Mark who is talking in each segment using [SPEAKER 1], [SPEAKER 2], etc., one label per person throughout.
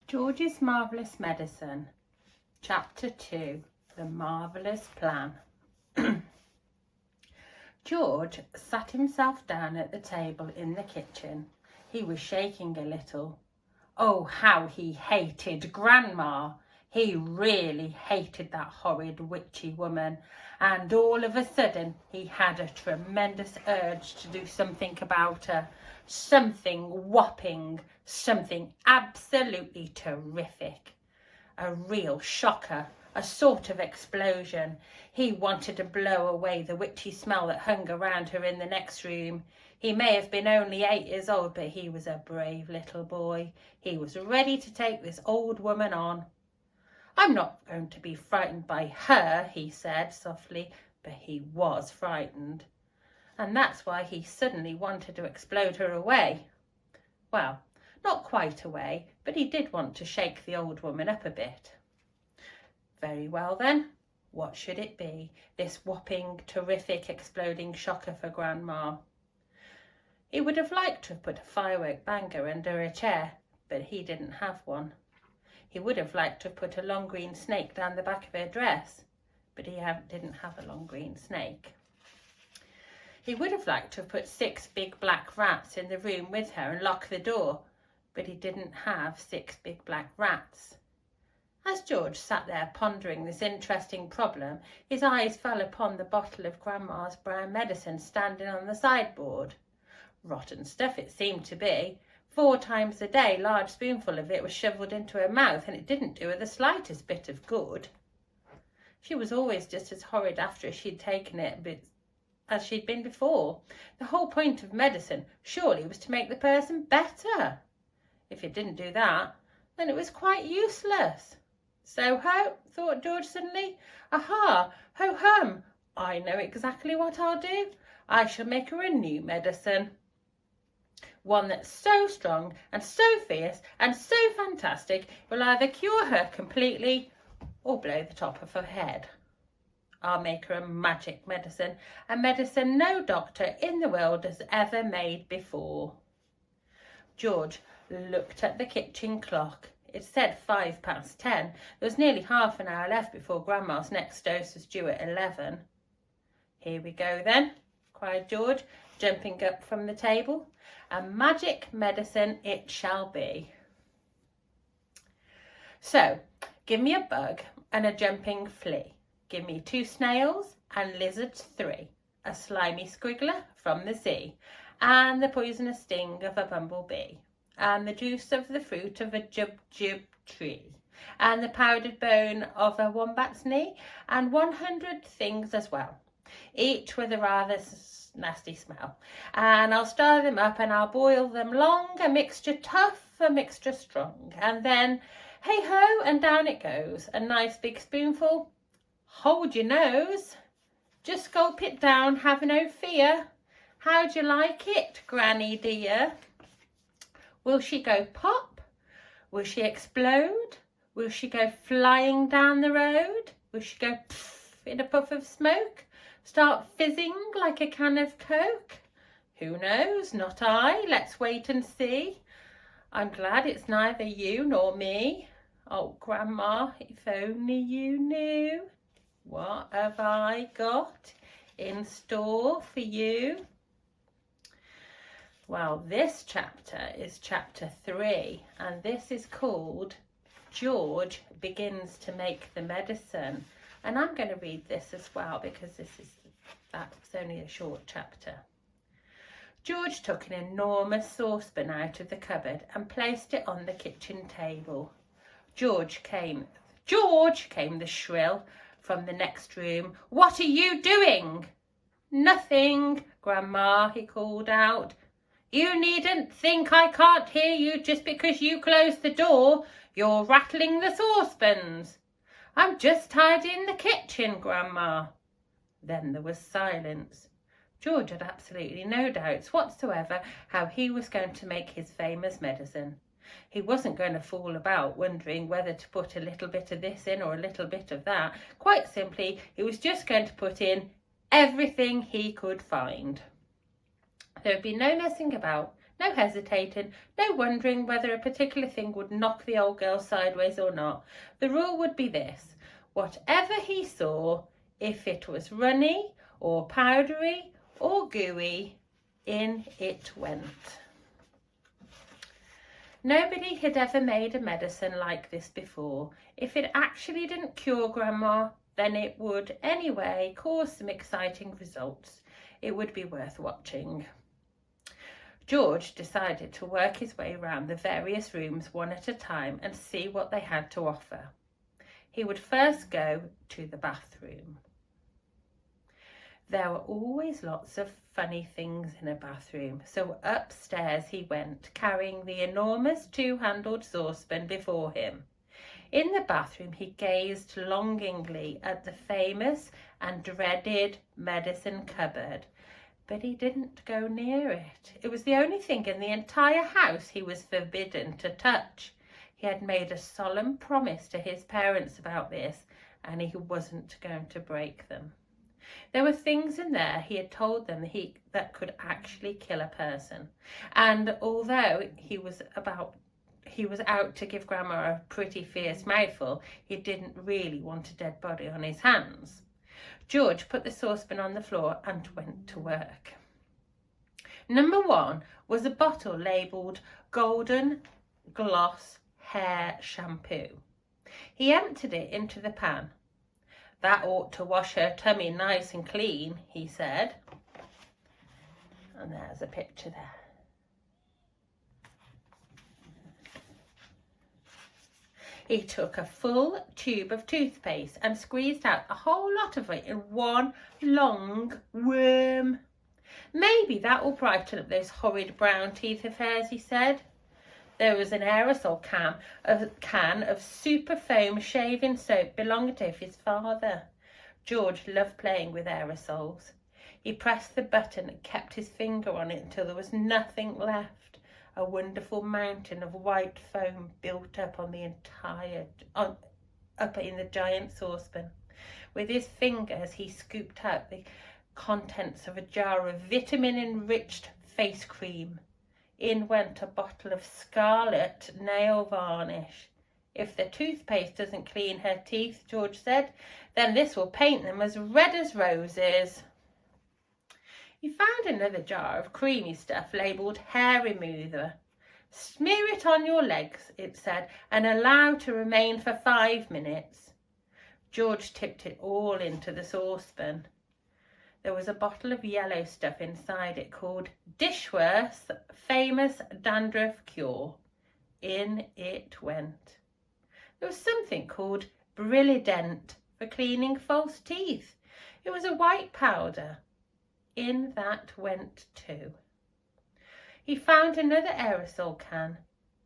[SPEAKER 1] George's Marvellous Medicine, Chapter 2, The Marvellous Plan. George sat himself down at the table in the kitchen. He was shaking a little. Oh, how he hated Grandma! He really hated that horrid witchy woman, and all of a sudden he had a tremendous urge to do something about her. Something whopping, something absolutely terrific. A real shocker, a sort of explosion. He wanted to blow away the witchy smell that hung around her in the next room. He may have been only 8 years old, but he was a brave little boy. He was ready to take this old woman on. "I'm not going to be frightened by her," he said softly, but he was frightened. And that's why he suddenly wanted to explode her away. Well, not quite away, but he did want to shake the old woman up a bit. Very well then, what should it be, this whopping, terrific, exploding shocker for Grandma? He would have liked to have put a firework banger under her chair, but he didn't have one. He would have liked to have put a long green snake down the back of her dress, but he didn't have a long green snake. He would have liked to have put 6 big black rats in the room with her and lock the door, but he didn't have 6 big black rats. As George sat there pondering this interesting problem, his eyes fell upon the bottle of Grandma's brown medicine standing on the sideboard. Rotten stuff it seemed to be. 4 times a day, a large spoonful of it was shovelled into her mouth, and it didn't do her the slightest bit of good. She was always just as horrid after she'd taken it as she'd been before. The whole point of medicine surely was to make the person better. If it didn't do that, then it was quite useless. So-ho, thought George suddenly. Aha, ho-hum, I know exactly what I'll do. I shall make her a new medicine. One that's so strong and so fierce and so fantastic it will either cure her completely or blow the top of her head. I'll make her a magic medicine, a medicine no doctor in the world has ever made before. George looked at the kitchen clock. It said 10:05. There was nearly half an hour left before Grandma's next dose was due at 11. Here we go then, cried George, jumping up from the table. A magic medicine it shall be. So, give me a bug and a jumping flea. Give me 2 snails and lizards 3, a slimy squiggler from the sea, and the poisonous sting of a bumblebee, and the juice of the fruit of a jub-jub tree, and the powdered bone of a wombat's knee, and 100 things as well, each with a rather nasty smell. And I'll stir them up and I'll boil them long, a mixture tough, a mixture strong, and then hey-ho, and down it goes, a nice big spoonful. Hold your nose, just gulp it down, have no fear. How'd you like it, Granny dear? Will she go pop? Will she explode? Will she go flying down the road? Will she go pff in a puff of smoke? Start fizzing like a can of Coke? Who knows? Not I. Let's wait and see. I'm glad it's neither you nor me. Oh, Grandma, if only you knew. What have I got in store for you? Well, this chapter is chapter 3, and this is called George Begins to Make the Medicine. And I'm going to read this as well because that's only a short chapter. George took an enormous saucepan out of the cupboard and placed it on the kitchen table. George came the shrill from the next room. What are you doing? Nothing, Grandma, he called out. You needn't think I can't hear you just because you closed the door. You're rattling the saucepans. I'm just tidying the kitchen, Grandma. Then there was silence. George had absolutely no doubts whatsoever how he was going to make his famous medicine. He wasn't going to fool about wondering whether to put a little bit of this in or a little bit of that. Quite simply, he was just going to put in everything he could find. There would be no messing about, No hesitating, no wondering whether a particular thing would knock the old girl sideways or not. The rule would be this: whatever he saw, if it was runny or powdery or gooey, in it went. Nobody had ever made a medicine like this before. If it actually didn't cure Grandma, then it would anyway cause some exciting results. It would be worth watching. George decided to work his way round the various rooms one at a time and see what they had to offer. He would first go to the bathroom. There were always lots of funny things in a bathroom, so upstairs he went, carrying the enormous two-handled saucepan before him. In the bathroom he gazed longingly at the famous and dreaded medicine cupboard, but he didn't go near it. It was the only thing in the entire house he was forbidden to touch. He had made a solemn promise to his parents about this, and he wasn't going to break them. There were things in there he had told them that could actually kill a person, and although he was out to give Grandma a pretty fierce mouthful, he didn't really want a dead body on his hands. George put the saucepan on the floor and went to work. Number 1 was a bottle labelled Golden Gloss Hair Shampoo. He emptied it into the pan. "That ought to wash her tummy nice and clean," he said. And there's a picture there. He took a full tube of toothpaste and squeezed out a whole lot of it in one long worm. "Maybe that will brighten up those horrid brown teeth of hers," he said. There was an aerosol can of super foam shaving soap belonging to his father. George loved playing with aerosols. He pressed the button and kept his finger on it until there was nothing left. A wonderful mountain of white foam built up up in the giant saucepan. With his fingers he scooped out the contents of a jar of vitamin-enriched face cream. In went a bottle of scarlet nail varnish. "If the toothpaste doesn't clean her teeth," George said, "then this will paint them as red as roses." He found another jar of creamy stuff labelled hair remover. "Smear it on your legs," it said, "and allow to remain for 5 minutes." George tipped it all into the saucepan. There was a bottle of yellow stuff inside it called Dishworth's Famous Dandruff Cure. In it went. There was something called Brilident for cleaning false teeth. It was a white powder. In that went too. He found another aerosol can.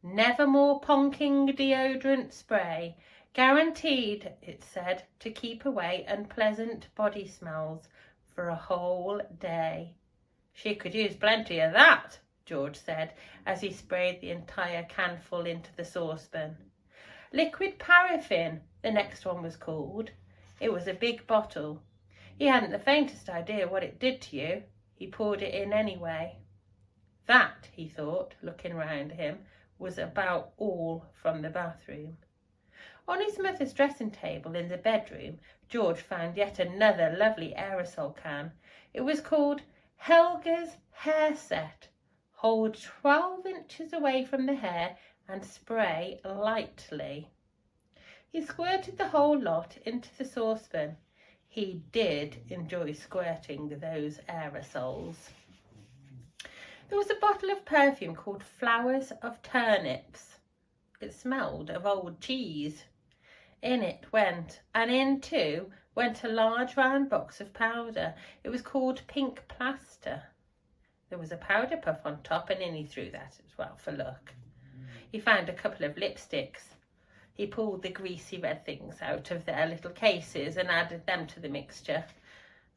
[SPEAKER 1] Nevermore Ponking Deodorant Spray. Guaranteed, it said, to keep away unpleasant body smells for a whole day. "She could use plenty of that," George said, as he sprayed the entire canful into the saucepan. Liquid paraffin, the next one was called. It was a big bottle. He hadn't the faintest idea what it did to you. He poured it in anyway. That, he thought, looking round him, was about all from the bathroom. On his mother's dressing table in the bedroom, George found yet another lovely aerosol can. It was called Helga's Hair Set. Hold 12 inches away from the hair and spray lightly. He squirted the whole lot into the saucepan. He did enjoy squirting those aerosols. There was a bottle of perfume called Flowers of Turnips. It smelled of old cheese. In it went, and in too went a large round box of powder. It was called Pink Plaster. There was a powder puff on top, and in he threw that as well for luck. He found a couple of lipsticks. He pulled the greasy red things out of their little cases and added them to the mixture.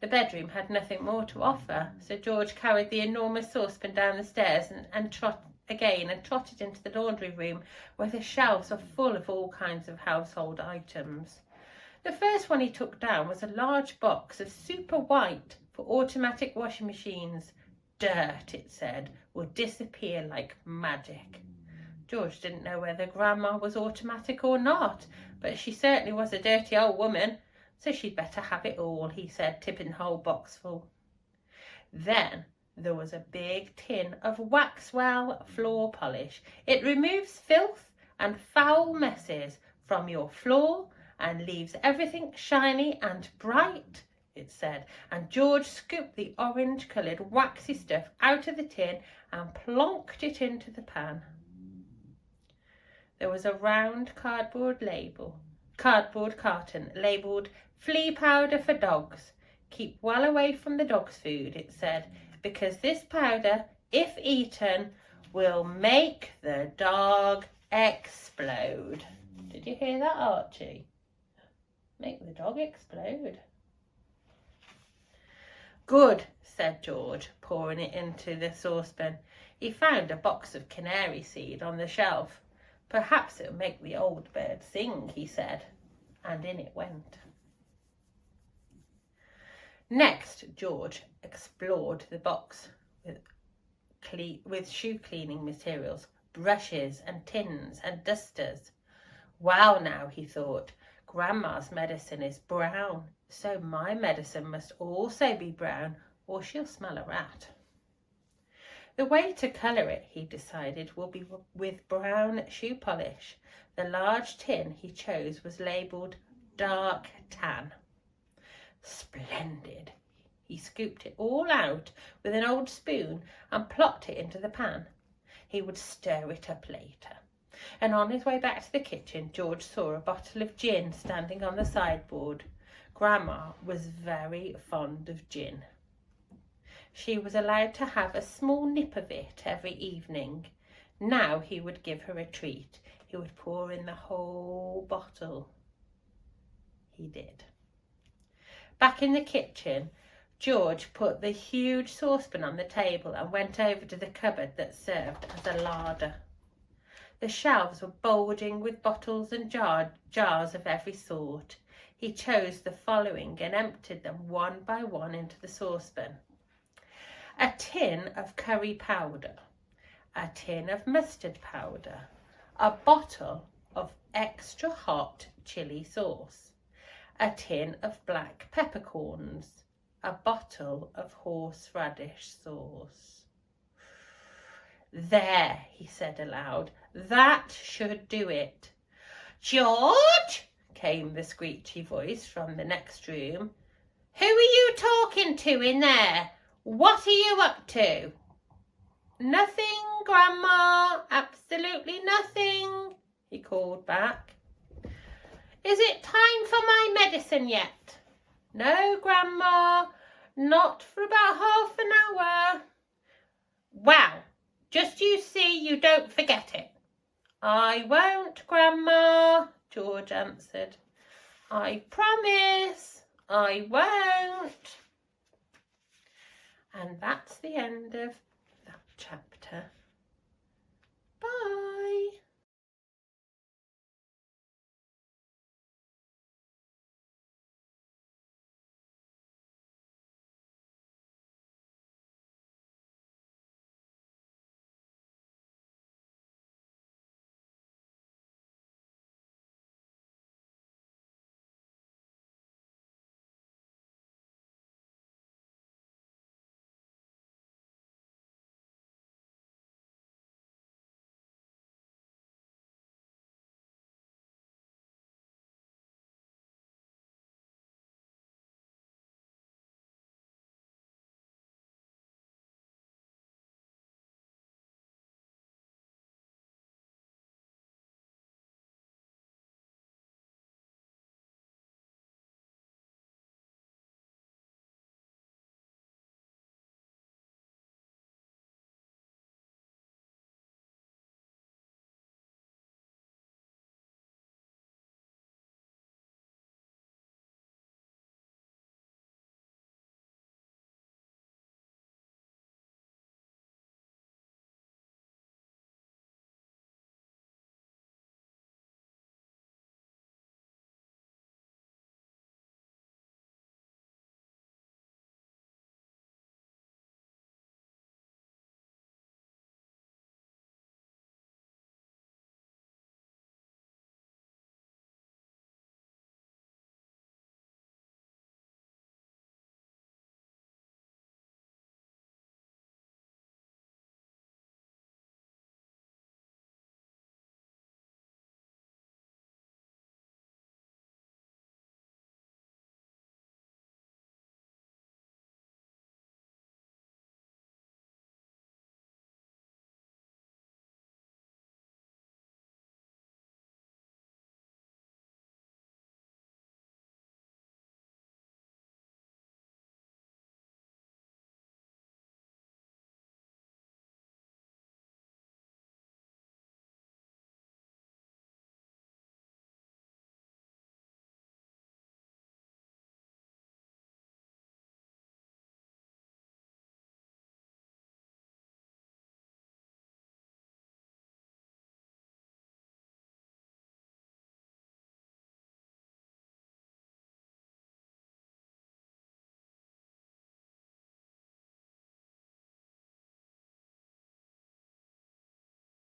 [SPEAKER 1] The bedroom had nothing more to offer, so George carried the enormous saucepan down the stairs and trotted into the laundry room, where the shelves were full of all kinds of household items. The first one he took down was a large box of super white for automatic washing machines. dirt, it said, will disappear like magic. George didn't know whether Grandma was automatic or not, but she certainly was a dirty old woman, so she'd better have it all, he said, tipping the whole box full. Then there was a big tin of Waxwell floor polish. It removes filth and foul messes from your floor and leaves everything shiny and bright, it said. And George scooped the orange-coloured waxy stuff out of the tin and plonked it into the pan. There was a round cardboard carton labelled flea powder for dogs. Keep well away from the dog's food, it said, because this powder, if eaten, will make the dog explode. Did you hear that, Archie? Make the dog explode. Good, said George, pouring it into the saucepan. He found a box of canary seed on the shelf. Perhaps it'll make the old bird sing, he said, and in it went. Next, George explored the box with shoe cleaning materials, brushes and tins and dusters. Wow, now, he thought, Grandma's medicine is brown, so my medicine must also be brown, or she'll smell a rat. The way to colour it, he decided, will be with brown shoe polish. The large tin he chose was labelled dark tan. Splendid! He scooped it all out with an old spoon and plopped it into the pan. He would stir it up later. And on his way back to the kitchen, George saw a bottle of gin standing on the sideboard. Grandma was very fond of gin. She was allowed to have a small nip of it every evening. Now he would give her a treat. He would pour in the whole bottle. He did. Back in the kitchen, George put the huge saucepan on the table and went over to the cupboard that served as a larder. The shelves were bulging with bottles and jars of every sort. He chose the following and emptied them one by one into the saucepan. A tin of curry powder, a tin of mustard powder, a bottle of extra hot chili sauce, a tin of black peppercorns, a bottle of horseradish sauce. There, he said aloud, that should do it. George, came the screechy voice from the next room. Who are you talking to in there? What are you up to? Nothing, Grandma, absolutely nothing, he called back. Is it time for my medicine yet? No, Grandma, not for about half an hour. Well, just you see you don't forget it. I won't, Grandma, George answered. I promise I won't. And that's the end of